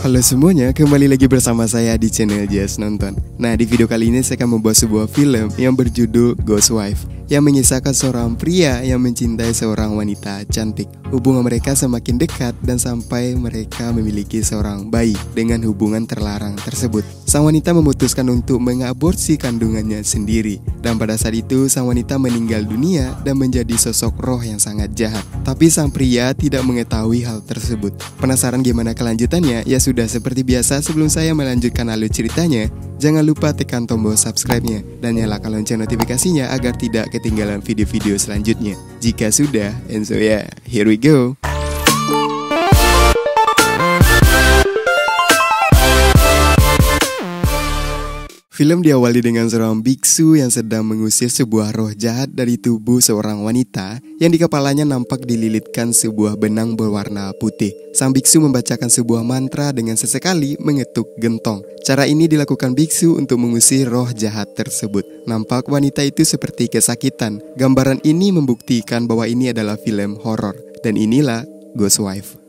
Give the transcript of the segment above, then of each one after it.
Halo semuanya, kembali lagi bersama saya di channel Just Nonton. Nah, di video kali ini saya akan membuat sebuah film yang berjudul Ghost Wife, yang mengisahkan seorang pria yang mencintai seorang wanita cantik. Hubungan mereka semakin dekat dan sampai mereka memiliki seorang bayi dengan hubungan terlarang tersebut. Sang wanita memutuskan untuk mengaborsi kandungannya sendiri, dan pada saat itu sang wanita meninggal dunia dan menjadi sosok roh yang sangat jahat. Tapi sang pria tidak mengetahui hal tersebut. Penasaran gimana kelanjutannya? Ya sudah, seperti biasa sebelum saya melanjutkan alur ceritanya, jangan lupa tekan tombol subscribe-nya dan nyalakan lonceng notifikasinya agar tidak ketinggalan video-video selanjutnya. Jika sudah, and so yeah, here we go. Film diawali dengan seorang biksu yang sedang mengusir sebuah roh jahat dari tubuh seorang wanita yang di kepalanya nampak dililitkan sebuah benang berwarna putih. Sang biksu membacakan sebuah mantra dengan sesekali mengetuk gentong. Cara ini dilakukan biksu untuk mengusir roh jahat tersebut. Nampak wanita itu seperti kesakitan. Gambaran ini membuktikan bahwa ini adalah film horor. Dan inilah Ghost Wife.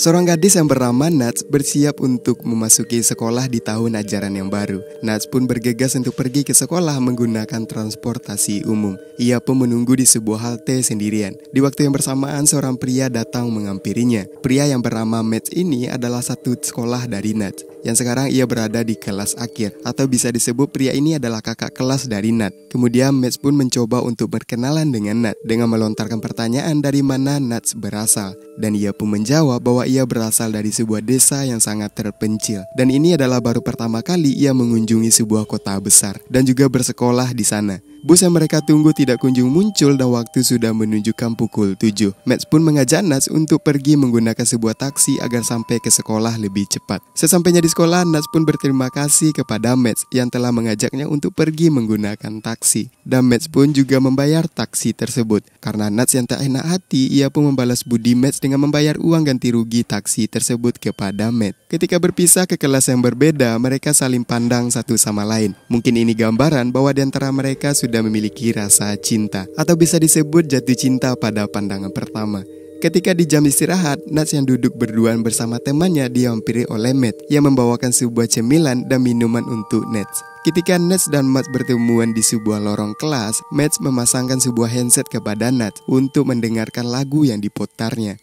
Seorang gadis yang bernama Nats bersiap untuk memasuki sekolah di tahun ajaran yang baru. Nats pun bergegas untuk pergi ke sekolah menggunakan transportasi umum. Ia pun menunggu di sebuah halte sendirian. Di waktu yang bersamaan seorang pria datang menghampirinya. Pria yang bernama Matt ini adalah satu sekolah dari Nats, yang sekarang ia berada di kelas akhir, atau bisa disebut pria ini adalah kakak kelas dari Nat. Kemudian Matt pun mencoba untuk berkenalan dengan Nat dengan melontarkan pertanyaan dari mana Nat berasal. Dan ia pun menjawab bahwa ia berasal dari sebuah desa yang sangat terpencil. Dan ini adalah baru pertama kali ia mengunjungi sebuah kota besar dan juga bersekolah di sana. Bus yang mereka tunggu tidak kunjung muncul dan waktu sudah menunjukkan pukul 7. Matt pun mengajak Nats untuk pergi menggunakan sebuah taksi agar sampai ke sekolah lebih cepat. Sesampainya di sekolah, Nats pun berterima kasih kepada Matt yang telah mengajaknya untuk pergi menggunakan taksi. Dan Matt pun juga membayar taksi tersebut. Karena Nats yang tak enak hati, ia pun membalas budi Matt dengan membayar uang ganti rugi taksi tersebut kepada Matt. Ketika berpisah ke kelas yang berbeda, mereka saling pandang satu sama lain. Mungkin ini gambaran bahwa di antara mereka sudah memiliki rasa cinta, atau bisa disebut jatuh cinta pada pandangan pertama. Ketika di jam istirahat, Nats yang duduk berduaan bersama temannya dihampiri oleh Matt yang membawakan sebuah cemilan dan minuman untuk Nats. Ketika Nats dan Matt bertemuan di sebuah lorong kelas, Matt memasangkan sebuah handset kepada Nats untuk mendengarkan lagu yang diputarnya.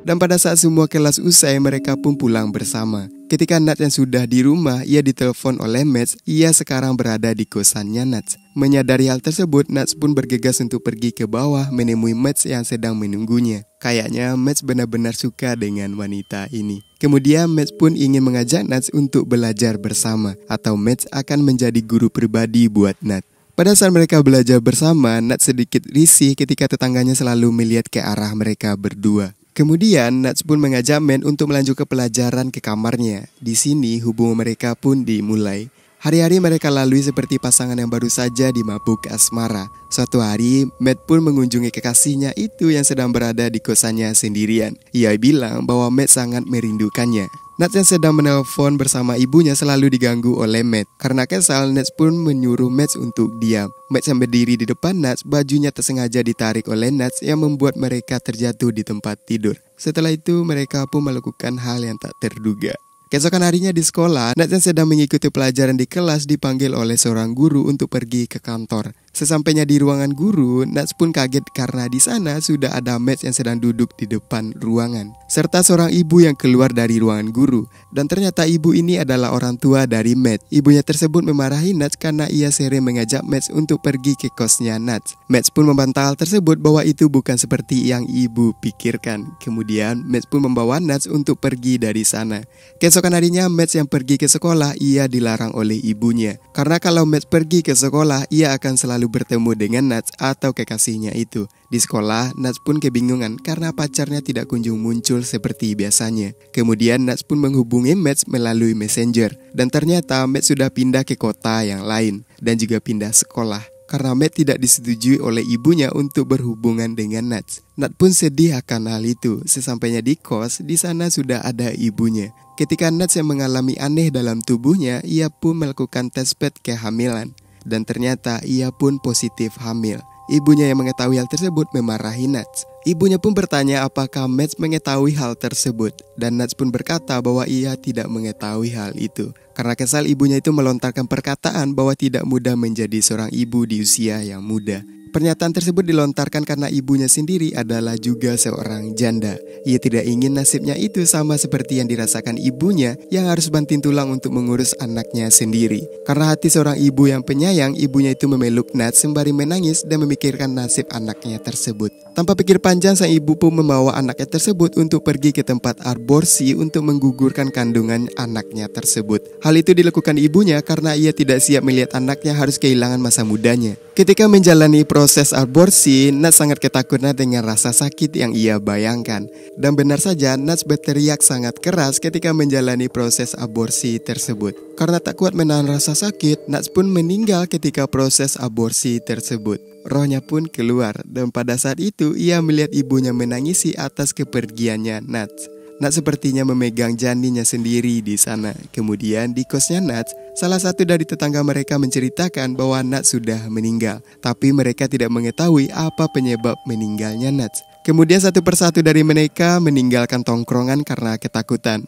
Dan pada saat semua kelas usai, mereka pun pulang bersama. Ketika Nats yang sudah di rumah, ia ditelepon oleh Matt. Ia sekarang berada di kosannya Nats. Menyadari hal tersebut, Nats pun bergegas untuk pergi ke bawah menemui Matt yang sedang menunggunya. Kayaknya Matt benar-benar suka dengan wanita ini. Kemudian Matt pun ingin mengajak Nats untuk belajar bersama, atau Matt akan menjadi guru pribadi buat Nats. Pada saat mereka belajar bersama, Nats sedikit risih ketika tetangganya selalu melihat ke arah mereka berdua. Kemudian Nats pun mengajak Matt untuk melanjutkan pelajaran ke kamarnya. Di sini hubungan mereka pun dimulai. Hari-hari mereka lalui seperti pasangan yang baru saja dimabuk asmara. Suatu hari, Matt pun mengunjungi kekasihnya itu yang sedang berada di kosannya sendirian. Ia bilang bahwa Matt sangat merindukannya. Nats yang sedang menelpon bersama ibunya selalu diganggu oleh Matt. Karena kesal, Nats pun menyuruh Matt untuk diam. Matt yang berdiri di depan Nats, bajunya tersengaja ditarik oleh Nats yang membuat mereka terjatuh di tempat tidur. Setelah itu, mereka pun melakukan hal yang tak terduga. Keesokan harinya di sekolah, Nats yang sedang mengikuti pelajaran di kelas dipanggil oleh seorang guru untuk pergi ke kantor. Sesampainya di ruangan guru, Nats pun kaget karena di sana sudah ada Matt yang sedang duduk di depan ruangan, serta seorang ibu yang keluar dari ruangan guru. Dan ternyata ibu ini adalah orang tua dari Matt. Ibunya tersebut memarahi Nats karena ia sering mengajak Matt untuk pergi ke kosnya Nats. Matt pun membantah hal tersebut bahwa itu bukan seperti yang ibu pikirkan. Kemudian Matt pun membawa Nats untuk pergi dari sana. Keesokan harinya Matt yang pergi ke sekolah, ia dilarang oleh ibunya. Karena kalau Matt pergi ke sekolah, ia akan selalu bertemu dengan Nats atau kekasihnya itu. Di sekolah, Nats pun kebingungan karena pacarnya tidak kunjung muncul seperti biasanya. Kemudian Nats pun menghubungi Matt melalui Messenger. Dan ternyata Matt sudah pindah ke kota yang lain dan juga pindah sekolah. Karena Matt tidak disetujui oleh ibunya untuk berhubungan dengan Nats. Nats pun sedih akan hal itu. Sesampainya di kos, di sana sudah ada ibunya. Ketika Nats yang mengalami aneh dalam tubuhnya, ia pun melakukan tes PET kehamilan. Dan ternyata ia pun positif hamil. Ibunya yang mengetahui hal tersebut memarahi Nats. Ibunya pun bertanya apakah Matt mengetahui hal tersebut, dan Nats pun berkata bahwa ia tidak mengetahui hal itu. Karena kesal, ibunya itu melontarkan perkataan bahwa tidak mudah menjadi seorang ibu di usia yang muda. Pernyataan tersebut dilontarkan karena ibunya sendiri adalah juga seorang janda. Ia tidak ingin nasibnya itu sama seperti yang dirasakan ibunya yang harus banting tulang untuk mengurus anaknya sendiri. Karena hati seorang ibu yang penyayang, ibunya itu memeluk Nats sembari menangis dan memikirkan nasib anaknya tersebut. Tanpa pikir panjang, sang ibu pun membawa anaknya tersebut untuk pergi ke tempat aborsi untuk menggugurkan kandungan anaknya tersebut. Hal itu dilakukan ibunya karena ia tidak siap melihat anaknya harus kehilangan masa mudanya. Ketika menjalani proses aborsi, Nats sangat ketakutan dengan rasa sakit yang ia bayangkan. Dan benar saja, Nats berteriak sangat keras ketika menjalani proses aborsi tersebut. Karena tak kuat menahan rasa sakit, Nats pun meninggal ketika proses aborsi tersebut. Rohnya pun keluar, dan pada saat itu ia melihat ibunya menangisi atas kepergiannya Nats. Nats sepertinya memegang janinnya sendiri di sana. Kemudian di kosnya Nats, salah satu dari tetangga mereka menceritakan bahwa Nats sudah meninggal, tapi mereka tidak mengetahui apa penyebab meninggalnya Nats. Kemudian satu persatu dari mereka meninggalkan tongkrongan karena ketakutan.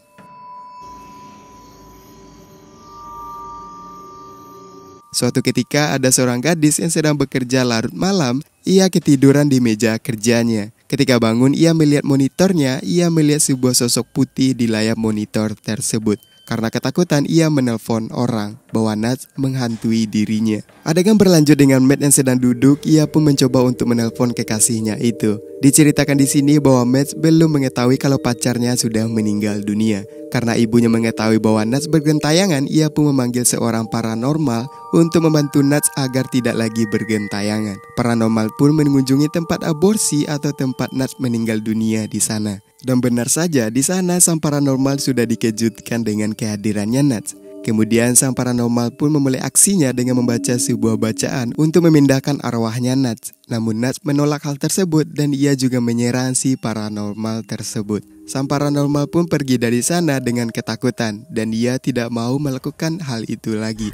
Suatu ketika ada seorang gadis yang sedang bekerja larut malam. Ia ketiduran di meja kerjanya. Ketika bangun, ia melihat monitornya. Ia melihat sebuah sosok putih di layar monitor tersebut. Karena ketakutan, ia menelpon orang bahwa Nats menghantui dirinya. Adegan berlanjut dengan Matt yang sedang duduk. Ia pun mencoba untuk menelpon kekasihnya itu. Diceritakan di sini bahwa Matt belum mengetahui kalau pacarnya sudah meninggal dunia. Karena ibunya mengetahui bahwa Nats bergentayangan, ia pun memanggil seorang paranormal untuk membantu Nats agar tidak lagi bergentayangan. Paranormal pun mengunjungi tempat aborsi atau tempat Nats meninggal dunia di sana. Dan benar saja, di sana sang paranormal sudah dikejutkan dengan kehadirannya Nats. Kemudian sang paranormal pun memulai aksinya dengan membaca sebuah bacaan untuk memindahkan arwahnya Nats. Namun Nats menolak hal tersebut dan ia juga menyerang si paranormal tersebut. Sang paranormal pun pergi dari sana dengan ketakutan dan dia tidak mau melakukan hal itu lagi.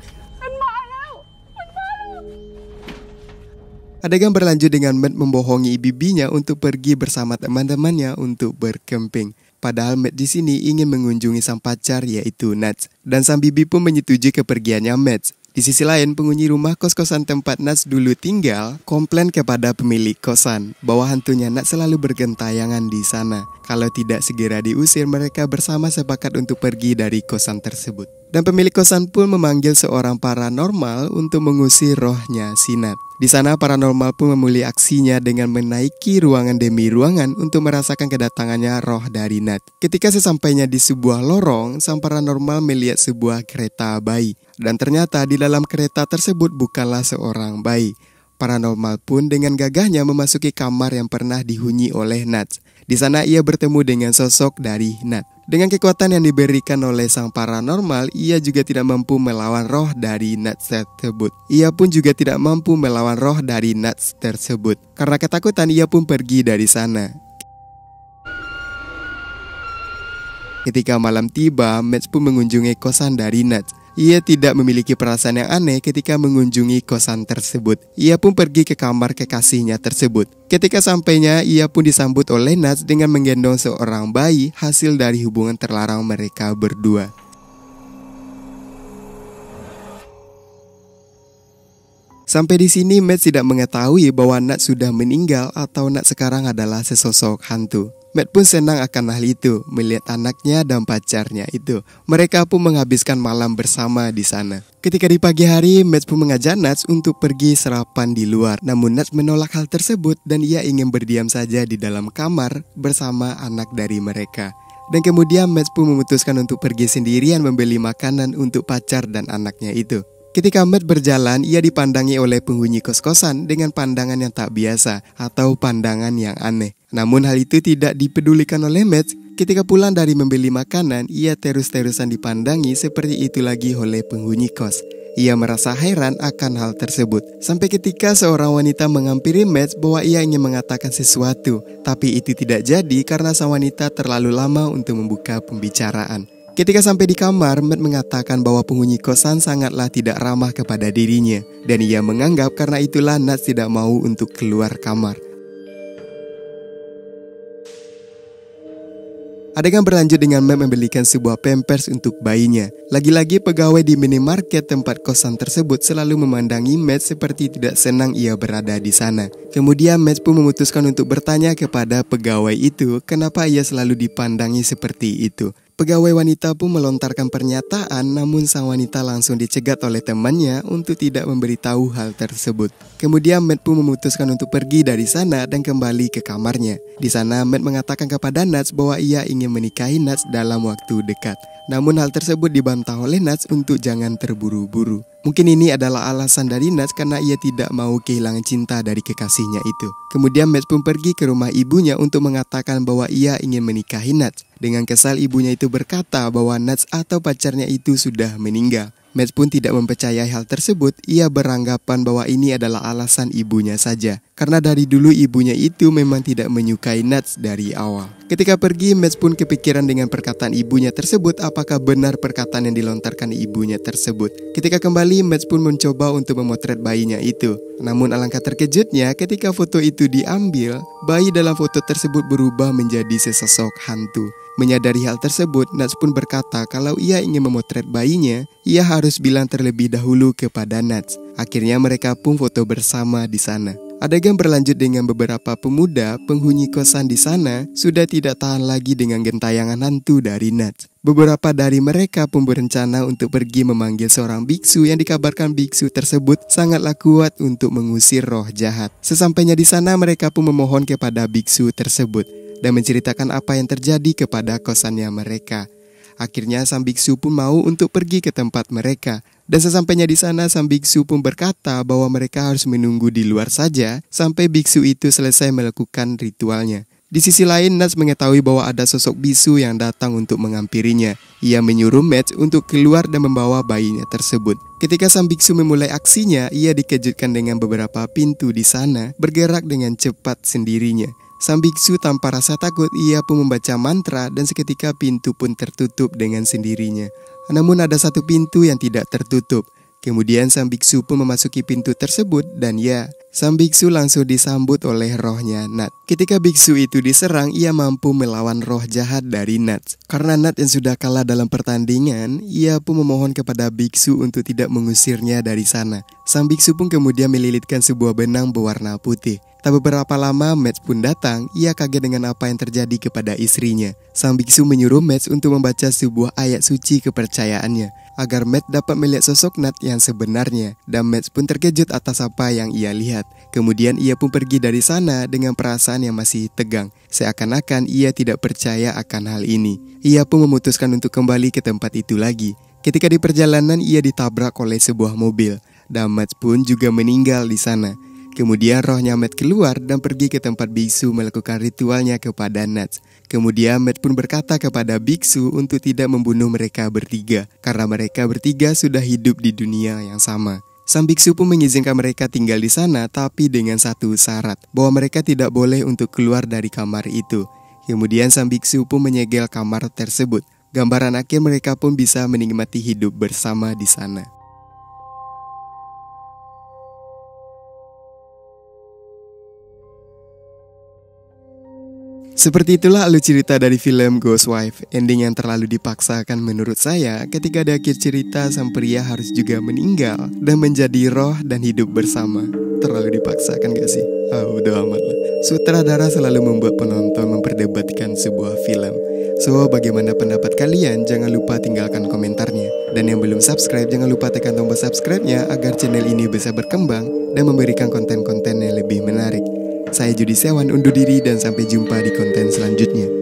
Adegan berlanjut dengan Matt membohongi bibinya untuk pergi bersama teman-temannya untuk berkemping. Padahal Matt di sini ingin mengunjungi sang pacar yaitu Nats. Dan sang bibi pun menyetujui kepergiannya Matt. Di sisi lain, penghuni rumah kos-kosan tempat Nats dulu tinggal komplain kepada pemilik kosan bahwa hantunya Nats selalu bergentayangan di sana. Kalau tidak segera diusir, mereka bersama sepakat untuk pergi dari kosan tersebut. Dan pemilik kosan pun memanggil seorang paranormal untuk mengusir rohnya si Nats. Di sana paranormal pun memulai aksinya dengan menaiki ruangan demi ruangan untuk merasakan kedatangannya roh dari Nats. Ketika sesampainya di sebuah lorong, sang paranormal melihat sebuah kereta bayi. Dan ternyata di dalam kereta tersebut bukanlah seorang bayi. Paranormal pun dengan gagahnya memasuki kamar yang pernah dihuni oleh Nats. Di sana ia bertemu dengan sosok dari Nats. Dengan kekuatan yang diberikan oleh sang paranormal, ia juga tidak mampu melawan roh dari Nats tersebut. Ia pun juga tidak mampu melawan roh dari Nats tersebut. Karena ketakutan, ia pun pergi dari sana. Ketika malam tiba, Matt pun mengunjungi kosan dari Nats. Ia tidak memiliki perasaan yang aneh ketika mengunjungi kosan tersebut. Ia pun pergi ke kamar kekasihnya tersebut. Ketika sampainya, ia pun disambut oleh Nats dengan menggendong seorang bayi hasil dari hubungan terlarang mereka berdua. Sampai di sini Matt tidak mengetahui bahwa Nats sudah meninggal atau Nats sekarang adalah sesosok hantu. Matt pun senang akan hal itu, melihat anaknya dan pacarnya itu. Mereka pun menghabiskan malam bersama di sana. Ketika di pagi hari, Matt pun mengajak Nats untuk pergi sarapan di luar. Namun Nats menolak hal tersebut dan ia ingin berdiam saja di dalam kamar bersama anak dari mereka. Dan kemudian Matt pun memutuskan untuk pergi sendirian membeli makanan untuk pacar dan anaknya itu. Ketika Matt berjalan, ia dipandangi oleh penghuni kos-kosan dengan pandangan yang tak biasa atau pandangan yang aneh. Namun hal itu tidak dipedulikan oleh Matt. Ketika pulang dari membeli makanan, ia terus-terusan dipandangi seperti itu lagi oleh penghuni kos. Ia merasa heran akan hal tersebut. Sampai ketika seorang wanita menghampiri Matt bahwa ia ingin mengatakan sesuatu. Tapi itu tidak jadi karena sang wanita terlalu lama untuk membuka pembicaraan. Ketika sampai di kamar, Matt mengatakan bahwa penghuni kosan sangatlah tidak ramah kepada dirinya. Dan ia menganggap karena itulah Nats tidak mau untuk keluar kamar. Adegan berlanjut dengan Matt membelikan sebuah pampers untuk bayinya. Lagi-lagi pegawai di minimarket tempat kosan tersebut selalu memandangi Matt seperti tidak senang ia berada di sana. Kemudian Matt pun memutuskan untuk bertanya kepada pegawai itu kenapa ia selalu dipandangi seperti itu. Pegawai wanita pun melontarkan pernyataan, namun sang wanita langsung dicegat oleh temannya untuk tidak memberitahu hal tersebut. Kemudian Matt pun memutuskan untuk pergi dari sana dan kembali ke kamarnya. Di sana Matt mengatakan kepada Nats bahwa ia ingin menikahi Nats dalam waktu dekat. Namun hal tersebut dibantah oleh Nats untuk jangan terburu-buru. Mungkin ini adalah alasan dari Nats karena ia tidak mau kehilangan cinta dari kekasihnya itu. Kemudian Matt pun pergi ke rumah ibunya untuk mengatakan bahwa ia ingin menikahi Nats. Dengan kesal ibunya itu berkata bahwa Nats atau pacarnya itu sudah meninggal. Matt pun tidak mempercayai hal tersebut. Ia beranggapan bahwa ini adalah alasan ibunya saja. Karena dari dulu ibunya itu memang tidak menyukai Nats dari awal. Ketika pergi, Matt pun kepikiran dengan perkataan ibunya tersebut. Apakah benar perkataan yang dilontarkan ibunya tersebut? Ketika kembali, Matt pun mencoba untuk memotret bayinya itu. Namun alangkah terkejutnya ketika foto itu diambil, bayi dalam foto tersebut berubah menjadi sesosok hantu. Menyadari hal tersebut, Nats pun berkata kalau ia ingin memotret bayinya, ia harus bilang terlebih dahulu kepada Nats. Akhirnya mereka pun foto bersama di sana. Adegan berlanjut dengan beberapa pemuda penghuni kosan di sana sudah tidak tahan lagi dengan gentayangan hantu dari Nats. Beberapa dari mereka pun berencana untuk pergi memanggil seorang biksu yang dikabarkan biksu tersebut sangatlah kuat untuk mengusir roh jahat. Sesampainya di sana mereka pun memohon kepada biksu tersebut dan menceritakan apa yang terjadi kepada kosannya mereka. Akhirnya sang biksu pun mau untuk pergi ke tempat mereka. Dan sesampainya di sana sang biksu pun berkata bahwa mereka harus menunggu di luar saja sampai biksu itu selesai melakukan ritualnya. Di sisi lain, Nats mengetahui bahwa ada sosok bisu yang datang untuk menghampirinya. Ia menyuruh Matt untuk keluar dan membawa bayinya tersebut. Ketika sang biksu memulai aksinya, ia dikejutkan dengan beberapa pintu di sana bergerak dengan cepat sendirinya. Sang biksu tanpa rasa takut, ia pun membaca mantra dan seketika pintu pun tertutup dengan sendirinya. Namun ada satu pintu yang tidak tertutup. Kemudian sang biksu pun memasuki pintu tersebut dan sang biksu langsung disambut oleh rohnya Nats. Ketika biksu itu diserang, ia mampu melawan roh jahat dari Nats. Karena Nats yang sudah kalah dalam pertandingan, ia pun memohon kepada biksu untuk tidak mengusirnya dari sana. Sang biksu pun kemudian melilitkan sebuah benang berwarna putih. Tak beberapa lama, Matt pun datang. Ia kaget dengan apa yang terjadi kepada istrinya. Sang biksu menyuruh Matt untuk membaca sebuah ayat suci kepercayaannya agar Matt dapat melihat sosok Nats yang sebenarnya. Dan Matt pun terkejut atas apa yang ia lihat. Kemudian ia pun pergi dari sana dengan perasaan yang masih tegang. Seakan-akan ia tidak percaya akan hal ini. Ia pun memutuskan untuk kembali ke tempat itu lagi. Ketika di perjalanan, ia ditabrak oleh sebuah mobil. Dan Matt pun juga meninggal di sana. Kemudian rohnya Matt keluar dan pergi ke tempat biksu melakukan ritualnya kepada Nats. Kemudian Matt pun berkata kepada biksu untuk tidak membunuh mereka bertiga, karena mereka bertiga sudah hidup di dunia yang sama. Sang biksu pun mengizinkan mereka tinggal di sana, tapi dengan satu syarat, bahwa mereka tidak boleh untuk keluar dari kamar itu. Kemudian sang biksu pun menyegel kamar tersebut. Gambaran akhir mereka pun bisa menikmati hidup bersama di sana. Seperti itulah alur cerita dari film Ghost Wife. Ending yang terlalu dipaksakan menurut saya. Ketika di akhir cerita sang pria harus juga meninggal dan menjadi roh dan hidup bersama. Terlalu dipaksakan gak sih? Udah amat lah. Sutradara selalu membuat penonton memperdebatkan sebuah film. So, bagaimana pendapat kalian? Jangan lupa tinggalkan komentarnya. Dan yang belum subscribe, jangan lupa tekan tombol subscribe-nya agar channel ini bisa berkembang dan memberikan konten-konten yang lebih menarik. Saya Judi Sewan undur diri dan sampai jumpa di konten selanjutnya.